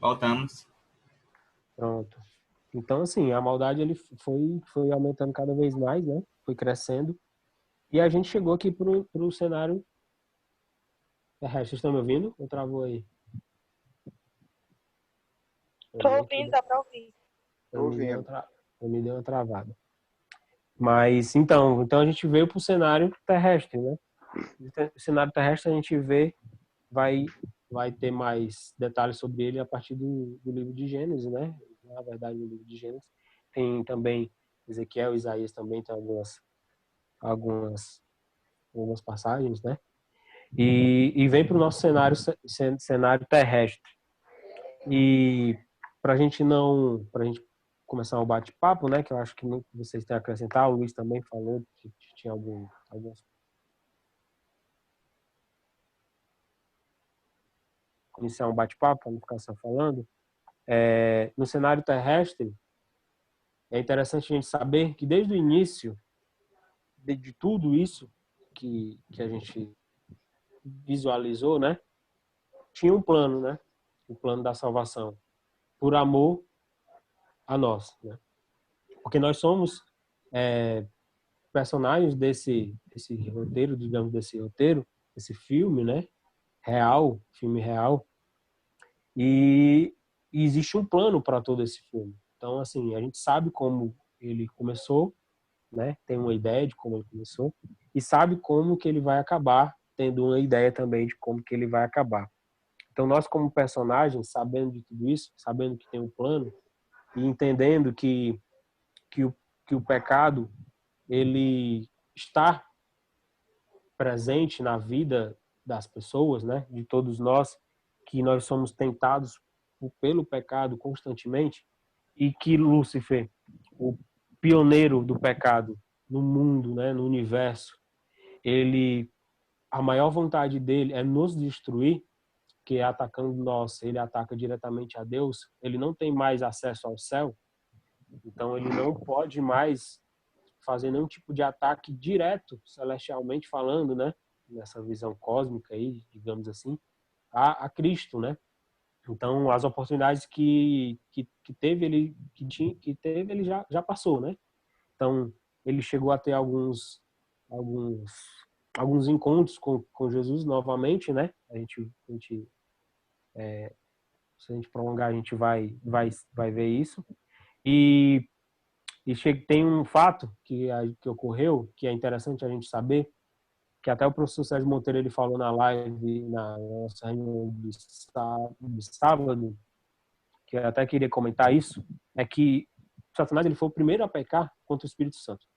Voltamos. Pronto. Então, assim, a maldade ele foi aumentando cada vez mais, né? Foi crescendo. E a gente chegou aqui pro cenário terrestre. Vocês estão me ouvindo? Ou travou aí? Tô ouvindo, dá pra ouvir. Eu me dei uma travada. Mas, então a gente veio pro cenário terrestre, né? O cenário terrestre a gente vai ter mais detalhes sobre ele a partir do livro de Gênesis, né? Na verdade, no livro de Gênesis tem também Ezequiel, Isaías também tem algumas passagens, né? E vem para o nosso cenário terrestre. E para a gente começar o bate-papo, né? Que eu acho que vocês têm a acrescentar, o Luiz também falou que tinha alguns iniciar um bate-papo, para não ficar só falando. No cenário terrestre, é interessante a gente saber que desde o início de tudo isso que a gente visualizou, né, tinha um plano, né, o plano da salvação, por amor a nós, né, porque nós somos personagens desse roteiro, digamos, desse filme, né, filme real, e existe um plano para todo esse filme. Então, assim, a gente sabe como ele começou, né? Tem uma ideia de como ele começou e sabe como que ele vai acabar, tendo uma ideia também de como que ele vai acabar. Então, nós como personagens, sabendo de tudo isso, sabendo que tem um plano e entendendo que o pecado ele está presente na vida das pessoas, né? De todos nós, que nós somos tentados pelo pecado constantemente e que Lúcifer, o pioneiro do pecado no mundo, né, no universo, a maior vontade dele é nos destruir, que é atacando nós, ele ataca diretamente a Deus, ele não tem mais acesso ao céu, então ele não pode mais fazer nenhum tipo de ataque direto, celestialmente falando, né, nessa visão cósmica aí, digamos assim, a Cristo, né? Então, as oportunidades que teve ele já passou, né? Então, ele chegou a ter alguns encontros com Jesus novamente, né? Se a gente prolongar, a gente vai ver isso. E tem um fato que ocorreu, que é interessante a gente saber, que até o professor Sérgio Monteiro ele falou na live, na nossa reunião de sábado, que eu até queria comentar isso, é que Satanás ele foi o primeiro a pecar contra o Espírito Santo.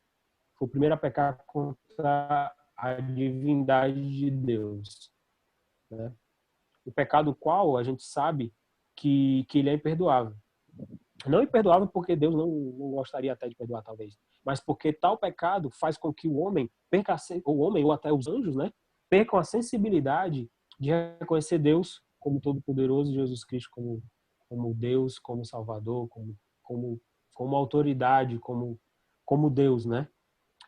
Foi o primeiro a pecar contra a divindade de Deus, né? O pecado qual a gente sabe que ele é imperdoável. Não imperdoável porque Deus não gostaria até de perdoar, talvez, mas porque tal pecado faz com que o homem perca, o homem ou até os anjos, né, percam a sensibilidade de reconhecer Deus como Todo-Poderoso, Jesus Cristo como Deus, como Salvador, como autoridade, como Deus, né?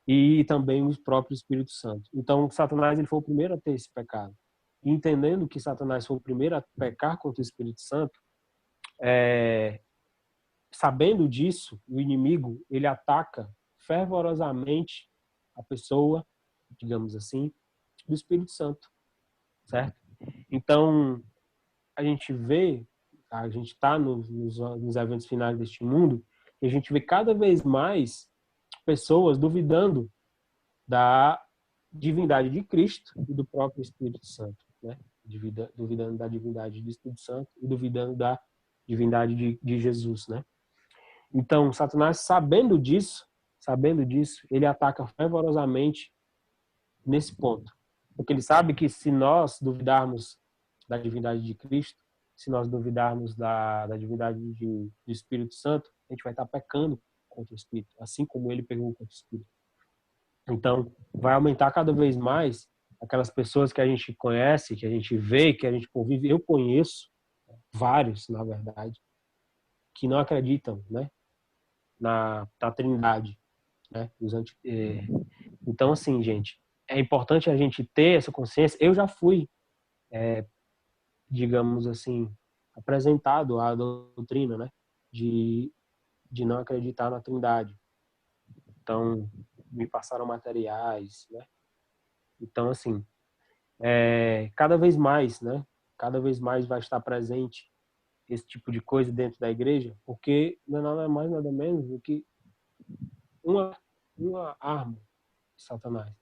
E também o próprio Espírito Santo. Então, Satanás ele foi o primeiro a ter esse pecado. E entendendo que Satanás foi o primeiro a pecar contra o Espírito Santo, sabendo disso, o inimigo ele ataca fervorosamente a pessoa, digamos assim, do Espírito Santo, certo? Então, a gente está nos eventos finais deste mundo, e a gente vê cada vez mais pessoas duvidando da divindade de Cristo e do próprio Espírito Santo, né? Duvidando da divindade do Espírito Santo e duvidando da divindade de Jesus, né? Então, Satanás, sabendo disso, ele ataca fervorosamente nesse ponto. Porque ele sabe que se nós duvidarmos da divindade de Cristo, se nós duvidarmos da divindade do Espírito Santo, a gente vai estar pecando contra o Espírito, assim como ele pegou contra o Espírito. Então, vai aumentar cada vez mais aquelas pessoas que a gente conhece, que a gente vê, que a gente convive. Eu conheço vários, na verdade, que não acreditam, né, na Trindade, né? Então, assim, gente, é importante a gente ter essa consciência. Eu já fui, digamos assim, apresentado a doutrina, né, de não acreditar na Trindade. Então, me passaram materiais, né? Então, assim, cada vez mais, né? Cada vez mais vai estar presente esse tipo de coisa dentro da igreja, porque não é nada mais, nada menos do que uma arma de Satanás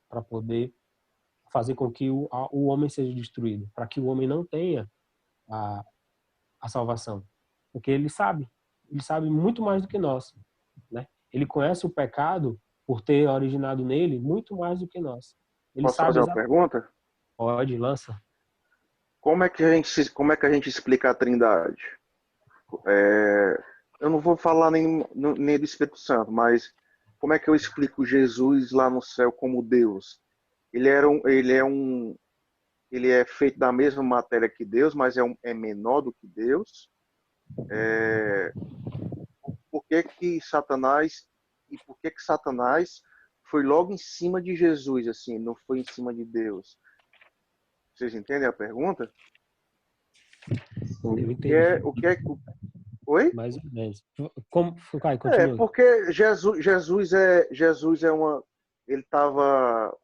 para poder fazer com que o homem seja destruído, para que o homem não tenha a, a salvação. Porque ele sabe muito mais do que nós, né? Ele conhece o pecado por ter originado nele muito mais do que nós. Ele Posso sabe fazer uma exatamente. pergunta? Pode, lança. Como é que a gente explica a Trindade? Eu não vou falar nem do Espírito Santo, mas como é que eu explico Jesus lá no céu como Deus? Ele é feito da mesma matéria que Deus, mas é menor do que Deus. Por que que Satanás foi logo em cima de Jesus, assim, não foi em cima de Deus? Vocês entendem a pergunta? Eu entendi. Oi? Mais ou menos. Como, Caio, continue. Porque Jesus é uma, ele estava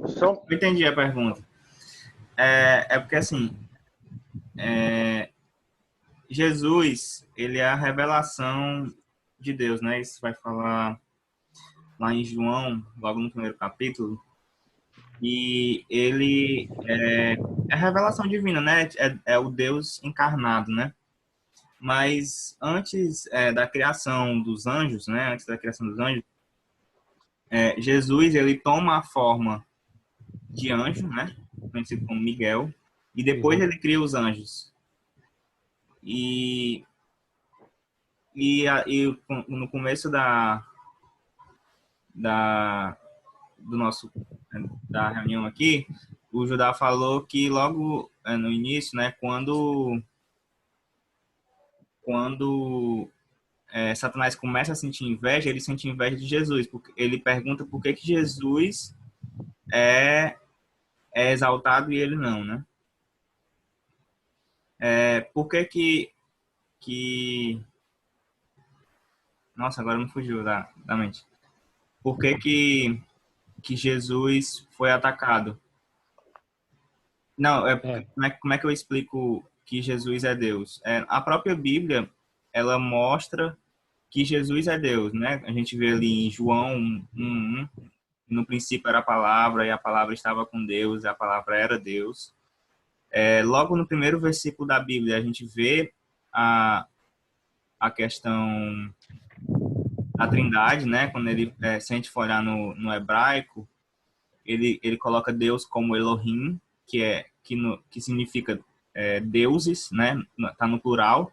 só. Eu entendi a pergunta. É porque, assim, Jesus, ele é a revelação de Deus, né? Isso vai falar lá em João, logo no primeiro capítulo. E ele é a revelação divina, né? É o Deus encarnado, né? Mas antes da criação dos anjos, né? Antes da criação dos anjos, Jesus, ele toma a forma de anjo, né? Conhecido como Miguel. E depois ele cria os anjos. E no começo da reunião aqui, o Judá falou que logo no início, né, quando Satanás começa a sentir inveja, ele sente inveja de Jesus, porque ele pergunta por que Jesus é exaltado e ele não, né? Por que nossa, agora me fugiu da mente. Por que Jesus foi atacado? Não, como é que eu explico que Jesus é Deus? A própria Bíblia, ela mostra que Jesus é Deus, né? A gente vê ali em João 1:1, no princípio era a palavra, e a palavra estava com Deus, e a palavra era Deus. Logo no primeiro versículo da Bíblia, a gente vê a questão da Trindade, né? Quando se a gente for olhar no hebraico, ele coloca Deus como Elohim, que significa deuses, né? Tá no plural,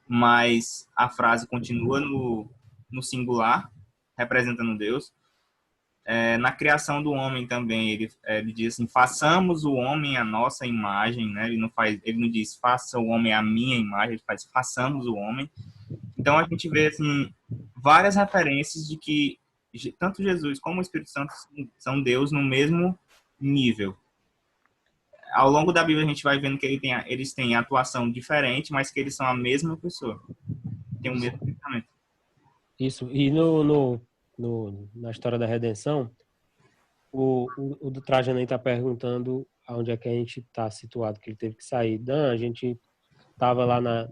mas a frase continua no singular, representando Deus. Na criação do homem também, ele diz assim, façamos o homem a nossa imagem, né? Ele não diz, faça o homem a minha imagem, ele faz, façamos o homem. Então, a gente vê, assim, várias referências de que tanto Jesus como o Espírito Santo são Deus no mesmo nível. Ao longo da Bíblia, a gente vai vendo que eles têm atuação diferente, mas que eles são a mesma pessoa. Tem o mesmo pensamento. Isso. E na história da redenção, o do Trajan está perguntando aonde é que a gente está situado, que ele teve que sair. A gente estava lá na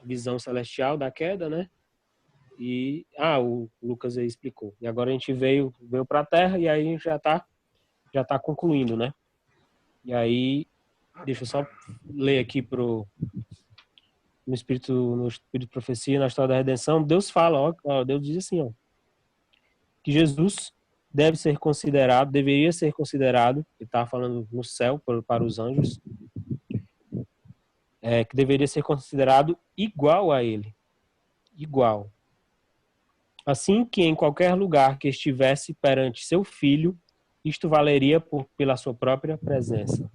visão celestial da queda, né? E o Lucas aí explicou. E agora a gente veio para a Terra e aí a gente já tá concluindo, né? E aí deixa eu só ler aqui no Espírito de Profecia, na história da redenção, Deus fala, Deus diz assim, que Jesus deveria ser considerado, ele estava falando no céu para os anjos, que deveria ser considerado igual a ele. Igual. Assim que em qualquer lugar que estivesse perante seu filho, isto valeria pela sua própria presença.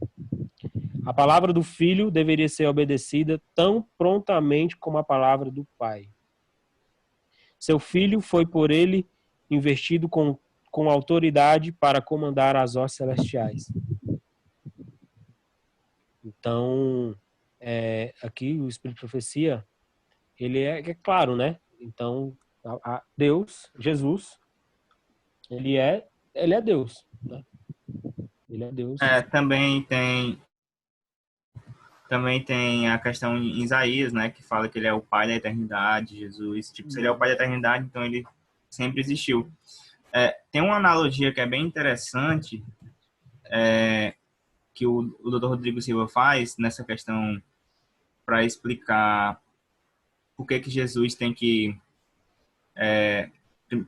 A palavra do filho deveria ser obedecida tão prontamente como a palavra do pai. Seu filho foi por ele investido com autoridade para comandar as hostes celestiais. Então, aqui o Espírito de Profecia, ele é claro, né? Então, Deus, Jesus, ele é Deus, né? Ele é Deus. Também tem a questão em Isaías, né, que fala que ele é o Pai da eternidade, Jesus. Tipo, se ele é o Pai da eternidade, então ele sempre existiu. Tem uma analogia que é bem interessante, que o Dr. Rodrigo Silva faz nessa questão para explicar por que Jesus tem que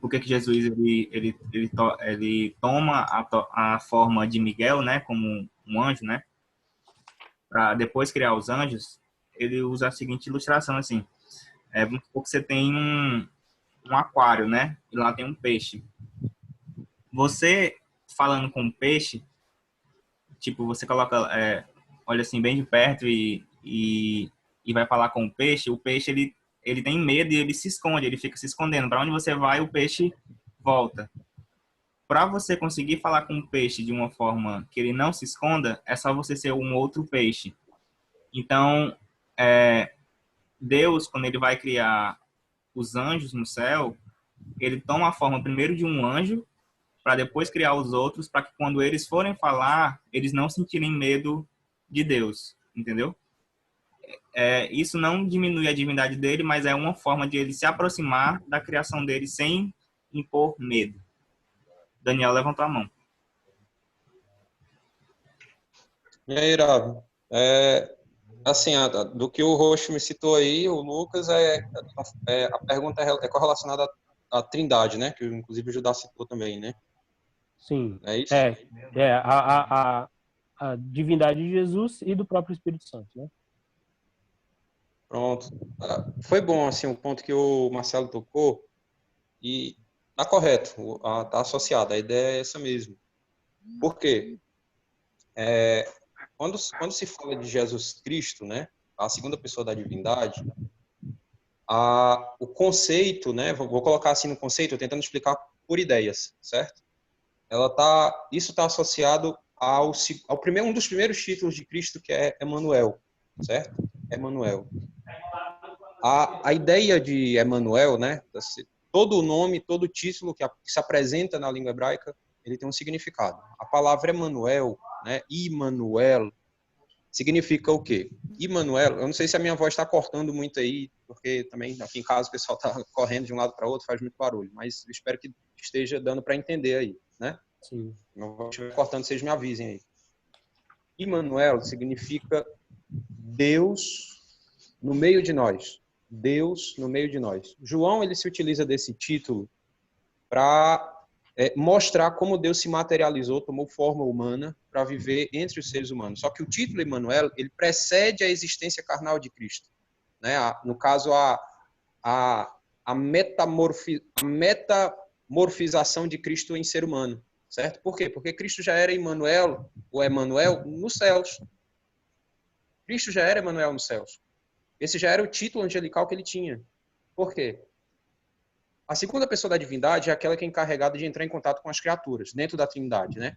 por que Jesus ele toma a forma de Miguel, né, como um anjo, né, para depois criar os anjos. Ele usa a seguinte ilustração assim: vamos supor que você tem um aquário, né, e lá tem um peixe. Você falando com o peixe, tipo, você coloca, olha assim bem de perto e vai falar com o peixe ele tem medo e ele se esconde, ele fica se escondendo. Para onde você vai, o peixe volta. Para você conseguir falar com o peixe de uma forma que ele não se esconda, é só você ser um outro peixe. Então, Deus, quando ele vai criar os anjos no céu, ele toma a forma primeiro de um anjo, para depois criar os outros, para que quando eles forem falar, eles não sentirem medo de Deus, entendeu? Isso não diminui a divindade dele, mas é uma forma de ele se aproximar da criação dele sem impor medo. Daniel levantou a mão. E aí, Iravi? Assim, do que o Roxo me citou aí, o Lucas, a pergunta é correlacionada à Trindade, né? Que inclusive o Judá citou também, né? Sim. É isso? A divindade de Jesus e do próprio Espírito Santo, né? Pronto. Foi bom, assim, o ponto que o Marcelo tocou e tá correto, tá associado, a ideia é essa mesmo. Por quê? Quando se fala de Jesus Cristo, né, a segunda pessoa da divindade, o conceito, né, vou colocar assim no conceito, tentando explicar por ideias, certo? Isso está associado um dos primeiros títulos de Cristo, que é Emanuel, certo? Emanuel. A ideia de Emanuel, né, todo o nome, todo o título que se apresenta na língua hebraica, ele tem um significado. A palavra Emanuel, né, Immanuel, significa o quê? Immanuel, eu não sei se a minha voz está cortando muito aí, porque também aqui em casa o pessoal está correndo de um lado para outro, faz muito barulho, mas eu espero que esteja dando para entender aí, né? Sim. Se não estiver cortando, vocês me avisem aí. Immanuel significa Deus no meio de nós. Deus no meio de nós. João, ele se utiliza desse título para mostrar como Deus se materializou, tomou forma humana para viver entre os seres humanos. Só que o título Emmanuel, ele precede a existência carnal de Cristo, né? No caso, a metamorfização de Cristo em ser humano, certo? Por quê? Porque Cristo já era Emmanuel, ou Emmanuel, nos céus. Cristo já era Emmanuel nos céus. Esse já era o título angelical que ele tinha. Por quê? A segunda pessoa da divindade é aquela que é encarregada de entrar em contato com as criaturas, dentro da Trindade, né?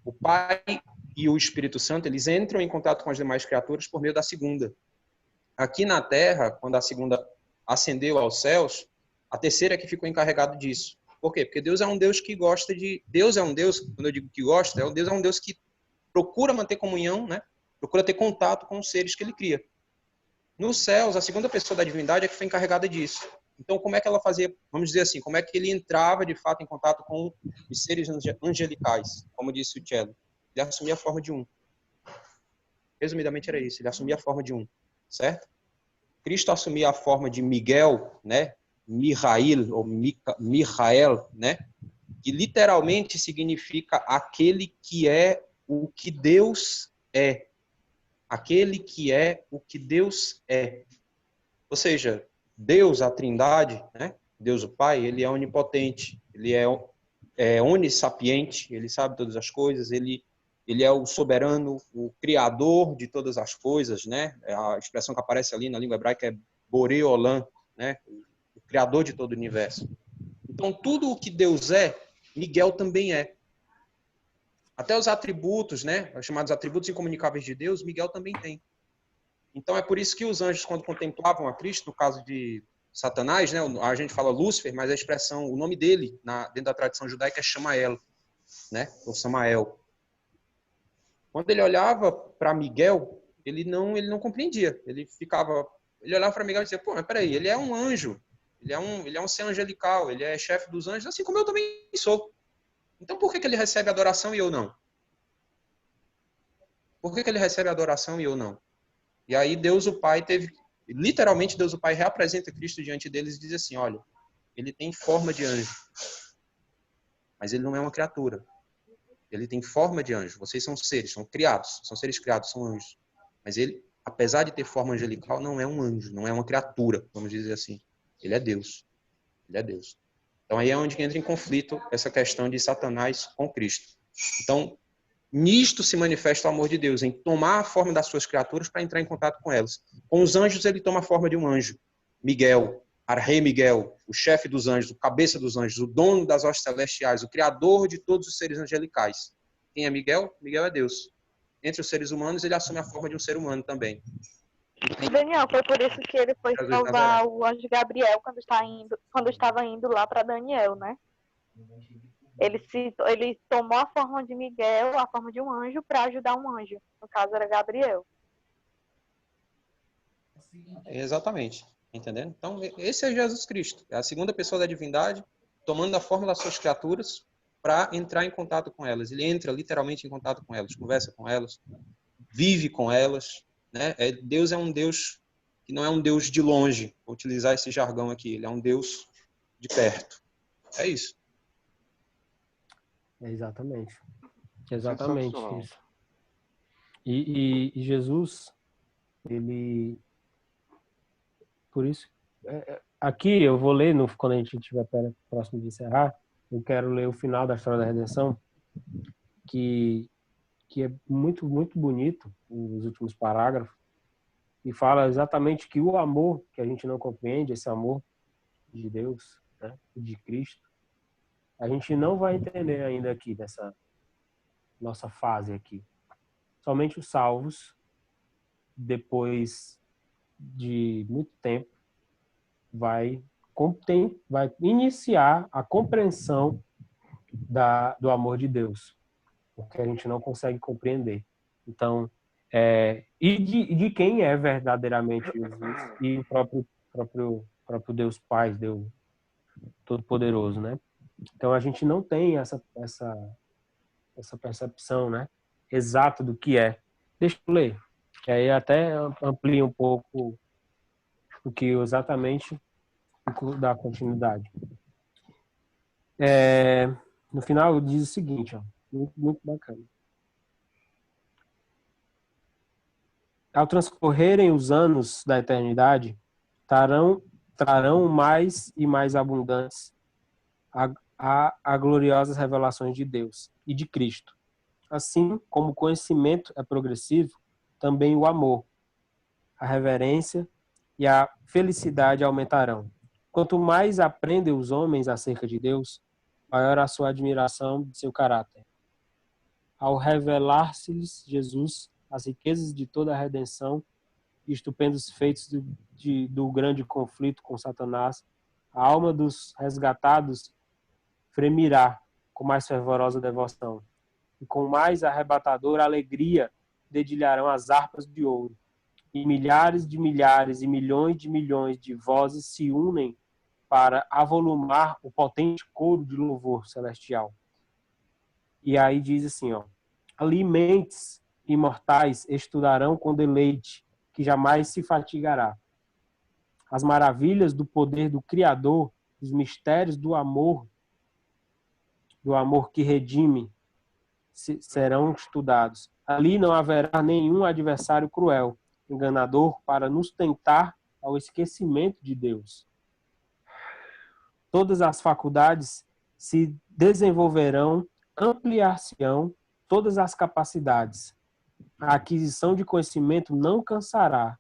O Pai e o Espírito Santo, eles entram em contato com as demais criaturas por meio da segunda. Aqui na Terra, quando a segunda ascendeu aos céus, a terceira é que ficou encarregada disso. Por quê? Porque Deus é um Deus que gosta de... Deus é um Deus, quando eu digo que gosta, Deus é um Deus que procura manter comunhão, né? Procura ter contato com os seres que ele cria. Nos céus, a segunda pessoa da divindade é que foi encarregada disso. Então, como é que ela fazia, vamos dizer assim, como é que ele entrava, de fato, em contato com os seres angelicais? Como disse o Cello, ele assumia a forma de um. Resumidamente era isso, ele assumia a forma de um, certo? Cristo assumia a forma de Miguel, né? Mihail, ou Michael, né? Que literalmente significa aquele que é o que Deus é. Aquele que é o que Deus é. Ou seja, Deus, a Trindade, né? Deus o Pai, ele é onipotente, ele é onissapiente, ele sabe todas as coisas, ele é o soberano, o criador de todas as coisas, né? A expressão que aparece ali na língua hebraica é Boré Olam, né? O criador de todo o universo. Então, tudo o que Deus é, Miguel também é. Até os atributos, né, os chamados atributos incomunicáveis de Deus, Miguel também tem. Então é por isso que os anjos, quando contemplavam a Cristo, no caso de Satanás, né, a gente fala Lúcifer, mas a expressão, o nome dele, dentro da tradição judaica, é Chamael, né, ou Samael. Quando ele olhava para Miguel, ele não compreendia. Ele olhava para Miguel e dizia, pô, mas peraí, ele é um anjo, ele é um ser angelical, ele é chefe dos anjos, assim como eu também sou. Então por que ele recebe adoração e eu não? Por que ele recebe adoração e eu não? E aí Deus o Pai literalmente Deus o Pai reapresenta Cristo diante deles e diz assim, olha, ele tem forma de anjo, mas ele não é uma criatura. Ele tem forma de anjo. Vocês são seres, são criados, são seres criados, são anjos. Mas ele, apesar de ter forma angelical, não é um anjo, não é uma criatura, vamos dizer assim. Ele é Deus. Ele é Deus. Então aí é onde entra em conflito essa questão de Satanás com Cristo. Então, nisto se manifesta o amor de Deus, em tomar a forma das suas criaturas para entrar em contato com elas. Com os anjos, ele toma a forma de um anjo. Miguel, Arrei Miguel, o chefe dos anjos, o cabeça dos anjos, o dono das hostes celestiais, o criador de todos os seres angelicais. Quem é Miguel? Miguel é Deus. Entre os seres humanos, ele assume a forma de um ser humano também. Daniel, foi por isso que ele foi salvar o anjo Gabriel quando estava indo lá para Daniel, né? Ele tomou a forma de Miguel, a forma de um anjo, para ajudar um anjo. No caso, era Gabriel. Exatamente. Entendendo? Então, esse é Jesus Cristo. É a segunda pessoa da divindade, tomando a forma das suas criaturas para entrar em contato com elas. Ele entra literalmente em contato com elas, conversa com elas, vive com elas. Né? Deus é um Deus que não é um Deus de longe, vou utilizar esse jargão aqui. Ele é um Deus de perto. É isso. Exatamente isso. E Jesus, ele, por isso, aqui eu vou ler, quando a gente estiver próximo de encerrar, eu quero ler o final da história da redenção, que é muito, muito bonito, os últimos parágrafos, e fala exatamente que o amor que a gente não compreende, esse amor de Deus, né, de Cristo, a gente não vai entender ainda aqui nessa nossa fase aqui. Somente os salvos, depois de muito tempo, vai iniciar a compreensão do amor de Deus, porque a gente não consegue compreender. Então, e de quem é verdadeiramente Jesus e o próprio Deus Pai, Deus Todo-Poderoso, né? Então a gente não tem essa percepção, né, exata do que é. Deixa eu ler, que aí até amplia um pouco o que exatamente dá continuidade. No final diz o seguinte, ó, muito, muito bacana. Ao transcorrerem os anos da eternidade, trarão mais e mais abundantes a gloriosas revelações de Deus e de Cristo. Assim como o conhecimento é progressivo, também o amor, a reverência e a felicidade aumentarão. Quanto mais aprendem os homens acerca de Deus, maior a sua admiração de seu caráter. Ao revelar-se-lhes Jesus, as riquezas de toda a redenção e estupendos feitos do grande conflito com Satanás, a alma dos resgatados fremirá com mais fervorosa devoção, e com mais arrebatadora alegria dedilharão as harpas de ouro, e milhares de milhares e milhões de vozes se unem para avolumar o potente coro de louvor celestial. E aí diz assim, ó, ali mentes imortais estudarão com deleite, que jamais se fatigará. As maravilhas do poder do Criador, os mistérios do amor que redime, serão estudados. Ali não haverá nenhum adversário cruel, enganador, para nos tentar ao esquecimento de Deus. Todas as faculdades se desenvolverão, ampliar-se-ão todas as capacidades. A aquisição de conhecimento não cansará.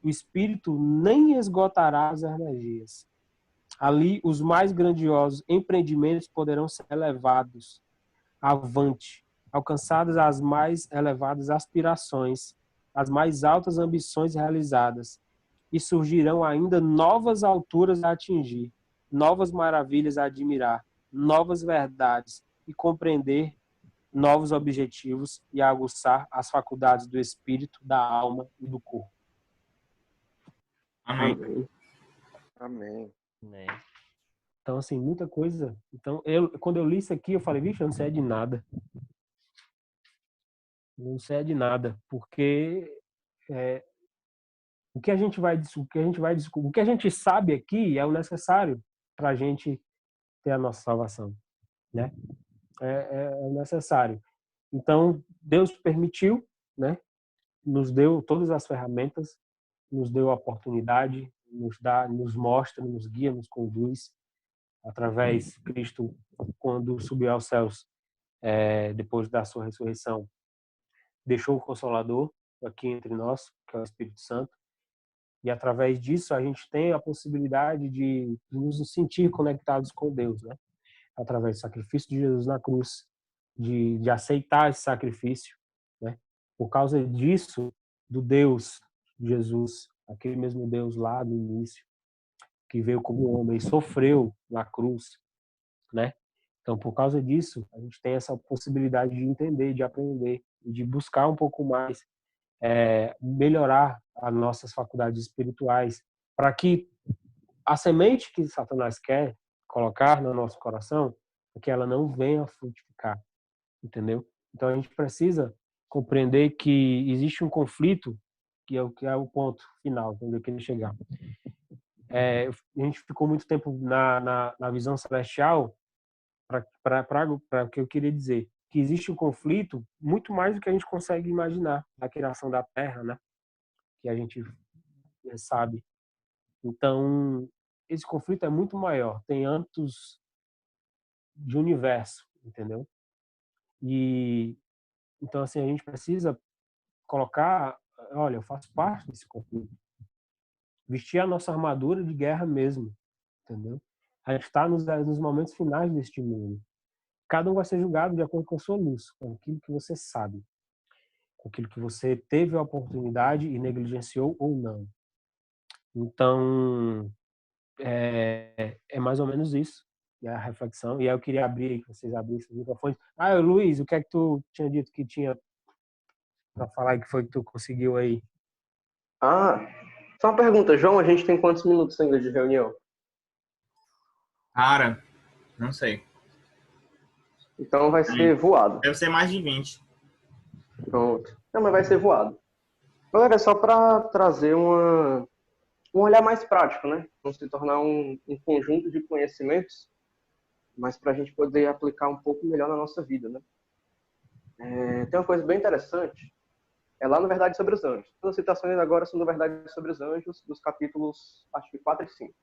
O espírito nem esgotará as energias. Ali, os mais grandiosos empreendimentos poderão ser elevados avante alcançadas as mais elevadas aspirações, as mais altas ambições realizadas, e surgirão ainda novas alturas a atingir, novas maravilhas a admirar, novas verdades e compreender novos objetivos e a aguçar as faculdades do espírito, da alma e do corpo. Amém. Amém. Né? Então, assim, muita coisa. Então, quando eu li isso aqui, eu falei, vixe, eu não sei de nada. Não sei de nada, porque o que a gente sabe aqui é o necessário para a gente ter a nossa salvação, né? É o necessário. Então, Deus permitiu, né? Nos deu todas as ferramentas, nos deu a oportunidade, nos mostra, nos guia, nos conduz através de Cristo, quando subiu aos céus, depois da sua ressurreição, deixou o Consolador aqui entre nós, que é o Espírito Santo, e através disso a gente tem a possibilidade de nos sentir conectados com Deus, né? Através do sacrifício de Jesus na cruz, de aceitar esse sacrifício, né? Por causa disso, do Deus Jesus, aquele mesmo Deus lá no início, que veio como homem e sofreu na cruz, né? Então, por causa disso, a gente tem essa possibilidade de entender, de aprender, de buscar um pouco mais, melhorar as nossas faculdades espirituais, para que a semente que Satanás quer colocar no nosso coração, que ela não venha frutificar, entendeu? Então, a gente precisa compreender que existe um conflito, que é o ponto final, onde eu queria chegar. A gente ficou muito tempo na visão celestial para o que eu queria dizer, que existe um conflito muito mais do que a gente consegue imaginar na criação da Terra, né? Que a gente sabe. Então, esse conflito é muito maior, tem âmbitos de universo, entendeu? E então, assim, a gente precisa colocar, olha, eu faço parte desse conflito. Vestir a nossa armadura de guerra mesmo, entendeu? A gente está nos momentos finais deste mundo. Cada um vai ser julgado de acordo com a sua luz, com aquilo que você sabe, com aquilo que você teve a oportunidade e negligenciou ou não. Então, é mais ou menos isso, é a reflexão. E aí eu queria abrir aí, que vocês abrissem os microfones. Luiz, o que é que tu tinha dito que tinha para falar, que foi que tu conseguiu aí? Só uma pergunta, João, a gente tem quantos minutos ainda de reunião? Cara, não sei. Então vai ser voado. Deve ser mais de 20. Pronto. Não, mas vai ser voado. Galera, é só para trazer um olhar mais prático, né? Não se tornar um conjunto de conhecimentos, mas para a gente poder aplicar um pouco melhor na nossa vida, né? Tem uma coisa bem interessante, lá no Verdade sobre os Anjos. As citações agora são do Verdade sobre os Anjos, dos capítulos, acho que 4 e 5.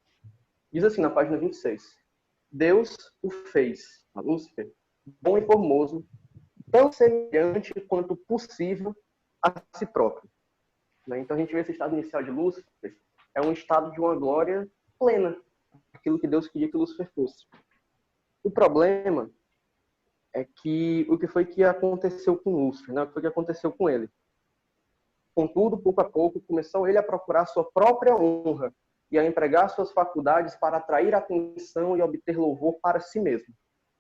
Diz assim, na página 26. Deus o fez, a Lúcifer, bom e formoso, tão semelhante quanto possível a si próprio. Então a gente vê esse estado inicial de Lúcifer, é um estado de uma glória plena, aquilo que Deus queria que Lúcifer fosse. O problema é que o que foi que aconteceu com Lúcifer, né? O que foi que aconteceu com ele? Contudo, pouco a pouco, começou ele a procurar sua própria honra e a empregar suas faculdades para atrair atenção e obter louvor para si mesmo.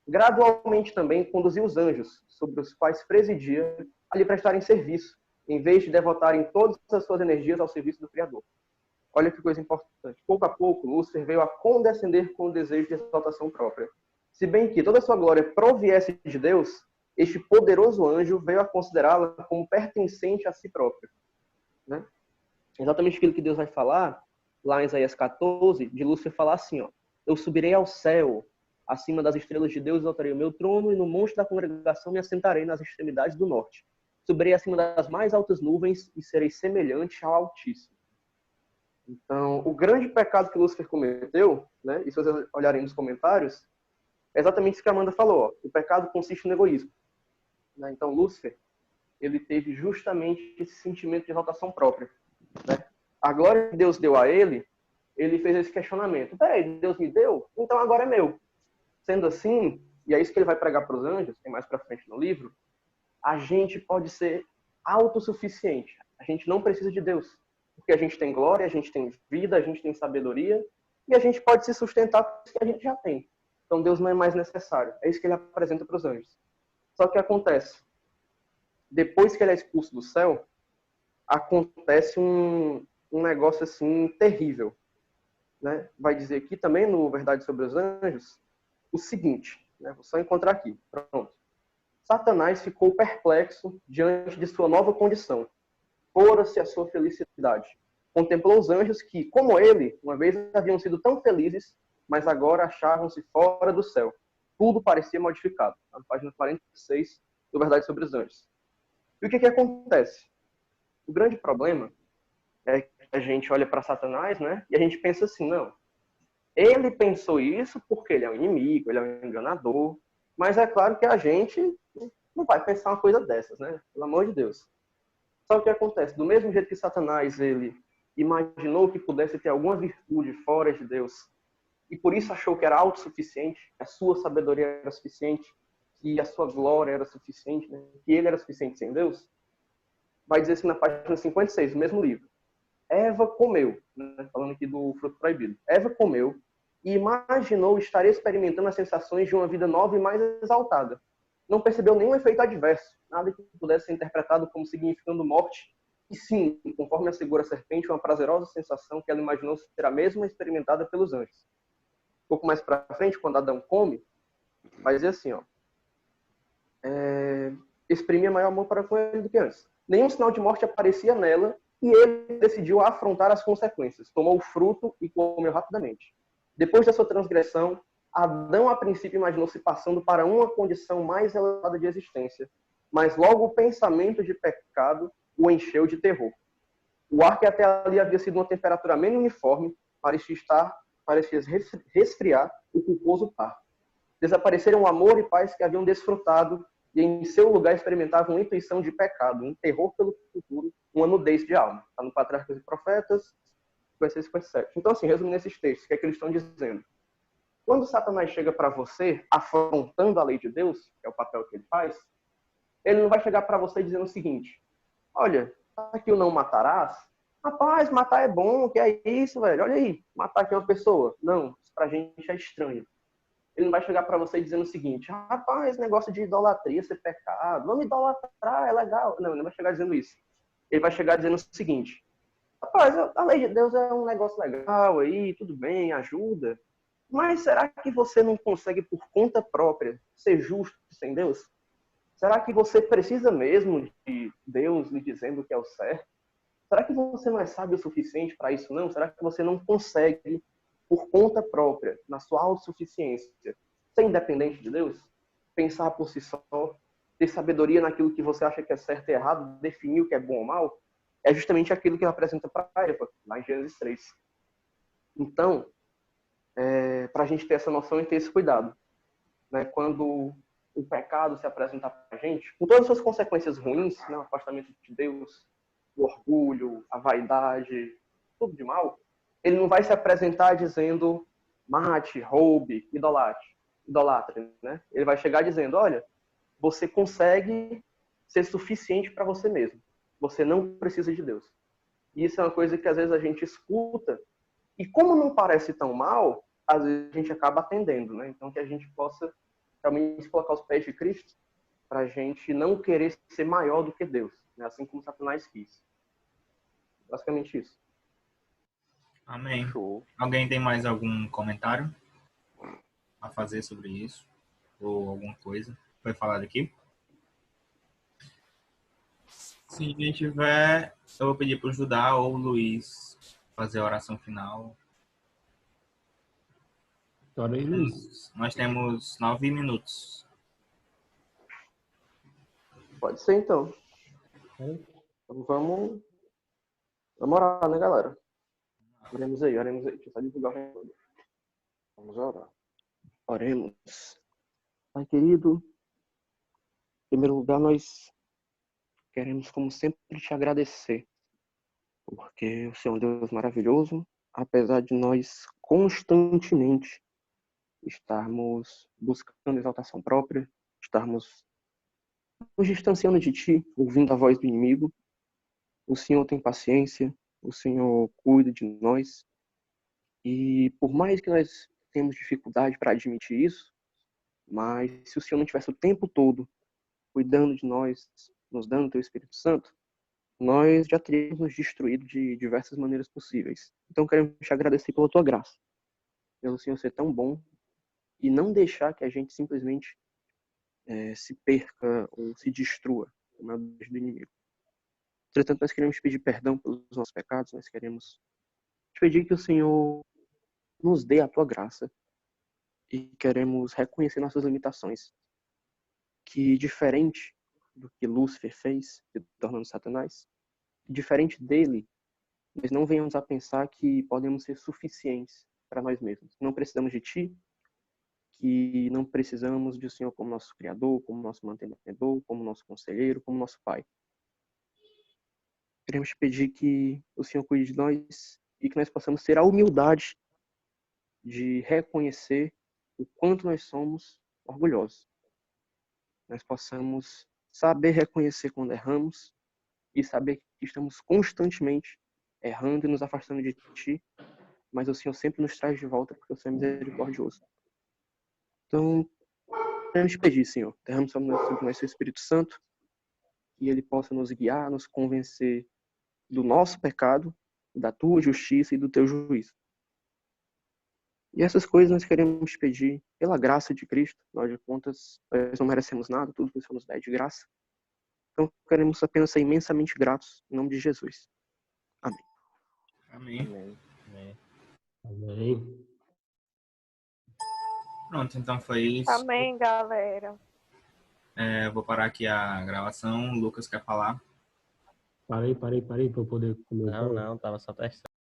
Gradualmente também conduziu os anjos, sobre os quais presidia, a lhe prestarem serviço, em vez de devotarem todas as suas energias ao serviço do Criador. Olha que coisa importante. Pouco a pouco, Lúcifer veio a condescender com o desejo de exaltação própria. Se bem que toda a sua glória proviesse de Deus, este poderoso anjo veio a considerá-la como pertencente a si próprio. Né? Exatamente aquilo que Deus vai falar, lá em Isaías 14, de Lúcifer falar assim, ó, eu subirei ao céu, acima das estrelas de Deus exaltarei o meu trono, e no monte da congregação me assentarei nas extremidades do norte. Subirei acima das mais altas nuvens e serei semelhante ao Altíssimo. Então, o grande pecado que Lúcifer cometeu, né, e se vocês olharem nos comentários, é exatamente isso que a Amanda falou. Ó, o pecado consiste no egoísmo. Né? Então, Lúcifer, ele teve justamente esse sentimento de exaltação própria. Né? A glória que Deus deu a ele fez esse questionamento. Peraí, Deus me deu? Então agora é meu. Sendo assim, e é isso que ele vai pregar para os anjos, tem mais para frente no livro, a gente pode ser autossuficiente. A gente não precisa de Deus. Porque a gente tem glória, a gente tem vida, a gente tem sabedoria, e a gente pode se sustentar com isso que a gente já tem. Então Deus não é mais necessário. É isso que ele apresenta para os anjos. Só que acontece, depois que ele é expulso do céu, acontece um negócio assim terrível. Né? Vai dizer aqui também, no Verdade sobre os Anjos, o seguinte, né? Vou só encontrar aqui, pronto. Satanás ficou perplexo diante de sua nova condição. Fora-se a sua felicidade. Contemplou os anjos que, como ele, uma vez haviam sido tão felizes, mas agora achavam-se fora do céu. Tudo parecia modificado. Na página 46 do Verdade sobre os Anjos. E o que acontece? O grande problema é que a gente olha para Satanás, né? E a gente pensa assim, não. Ele pensou isso porque ele é um inimigo, ele é um enganador. Mas é claro que a gente não vai pensar uma coisa dessas, né? Pelo amor de Deus. Só que o que acontece? Do mesmo jeito que Satanás, ele imaginou que pudesse ter alguma virtude fora de Deus, e por isso achou que era autossuficiente, que a sua sabedoria era suficiente, que a sua glória era suficiente, né? Que ele era suficiente sem Deus, vai dizer assim na página 56 do mesmo livro. Eva comeu, né? Falando aqui do fruto proibido. Eva comeu e imaginou estar experimentando as sensações de uma vida nova e mais exaltada. Não percebeu nenhum efeito adverso, nada que pudesse ser interpretado como significando morte, e sim, conforme assegura a serpente, uma prazerosa sensação que ela imaginou ser a mesma experimentada pelos anjos. Um pouco mais para frente, quando Adão come, vai dizer assim, ó, exprimia maior amor para com ele do que antes. Nenhum sinal de morte aparecia nela, e ele decidiu afrontar as consequências. Tomou o fruto e comeu rapidamente. Depois da sua transgressão, Adão, a princípio, imaginou-se passando para uma condição mais elevada de existência, mas logo o pensamento de pecado o encheu de terror. O ar que até ali havia sido uma temperatura menos uniforme parecia resfriar o culposo par. Desapareceram o amor e paz que haviam desfrutado e em seu lugar experimentavam uma intuição de pecado, um terror pelo futuro, uma nudez de alma. Está no Patriarcas e Profetas, 56 e 57. Então, assim, resumindo esses textos, o que é que eles estão dizendo? Quando Satanás chega para você, afrontando a lei de Deus, que é o papel que ele faz, ele não vai chegar para você dizendo o seguinte, olha, aqui o não matarás, rapaz, matar é bom, que é isso, velho, olha aí, matar aqui uma pessoa. Não, isso pra gente é estranho. Ele não vai chegar para você dizendo o seguinte, rapaz, negócio de idolatria, ser pecado, vamos idolatrar, é legal. Não, ele não vai chegar dizendo isso. Ele vai chegar dizendo o seguinte, rapaz, a lei de Deus é um negócio legal aí, tudo bem, ajuda, mas será que você não consegue por conta própria ser justo sem Deus? Será que você precisa mesmo de Deus lhe dizendo o que é o certo? Será que você não é sábio o suficiente para isso, não? Será que você não consegue, por conta própria, na sua autossuficiência, ser independente de Deus? Pensar por si só, ter sabedoria naquilo que você acha que é certo e errado, definir o que é bom ou mal? É justamente aquilo que ele apresenta para Eva, lá em Gênesis 3. Então, para a gente ter essa noção e ter esse cuidado, né? Quando o pecado se apresentar para a gente, com todas as suas consequências ruins, né? O afastamento de Deus, o orgulho, a vaidade, tudo de mal, ele não vai se apresentar dizendo mate, roube, idolatre, né? Ele vai chegar dizendo, olha, você consegue ser suficiente para você mesmo. Você não precisa de Deus. E isso é uma coisa que às vezes a gente escuta e como não parece tão mal, às vezes a gente acaba atendendo, né? Então que a gente possa realmente colocar os pés de Cristo para a gente não querer ser maior do que Deus, né? Assim como Satanás quis. Basicamente isso. Amém. Show. Alguém tem mais algum comentário a fazer sobre isso? Ou alguma coisa? Foi falado aqui? Se ninguém tiver, eu vou pedir para o Judá ou o Luiz fazer a oração final. Ora aí, Luiz. Nós temos 9 minutos. Pode ser, então. Então vamos orar, né, galera? Oremos aí. Deixa eu só divulgar o recado. Vamos orar. Oremos. Pai querido, em primeiro lugar, nós queremos, como sempre, te agradecer, porque o Senhor é um Deus maravilhoso, apesar de nós constantemente estarmos buscando exaltação própria, estarmos nos distanciando de Ti, ouvindo a voz do inimigo. O Senhor tem paciência, o Senhor cuida de nós. E por mais que nós temos dificuldade para admitir isso, mas se o Senhor não tivesse o tempo todo cuidando de nós, nos dando o Teu Espírito Santo, nós já teríamos nos destruído de diversas maneiras possíveis. Então queremos te agradecer pela Tua graça, pelo Senhor ser tão bom e não deixar que a gente simplesmente se perca ou se destrua como é o desejo do inimigo. Entretanto, nós queremos pedir perdão pelos nossos pecados, nós queremos te pedir que o Senhor nos dê a Tua graça e queremos reconhecer nossas limitações, que diferente do que Lúcifer fez, se tornando Satanás, diferente dele, nós não venhamos a pensar que podemos ser suficientes para nós mesmos. Não precisamos de Ti, que não precisamos de o Senhor como nosso Criador, como nosso mantenedor, como nosso conselheiro, como nosso Pai. Queremos te pedir que o Senhor cuide de nós e que nós possamos ter a humildade de reconhecer o quanto nós somos orgulhosos. Nós possamos saber reconhecer quando erramos e saber que estamos constantemente errando e nos afastando de Ti, mas o Senhor sempre nos traz de volta porque o Senhor é misericordioso. Então, queremos te pedir, Senhor, derrame sobre nós seu Espírito Santo, que Ele possa nos guiar, nos convencer do nosso pecado, da Tua justiça e do Teu juízo. E essas coisas nós queremos te pedir pela graça de Cristo. Afinal de contas, nós não merecemos nada, tudo que o Senhor nos dá é de graça. Então, queremos apenas ser imensamente gratos em nome de Jesus. Amém. Amém. Amém. Pronto, então foi isso. Amém, galera. Eu vou parar aqui a gravação. O Lucas quer falar? Parei para eu poder comer o pão. Não, tava só testando.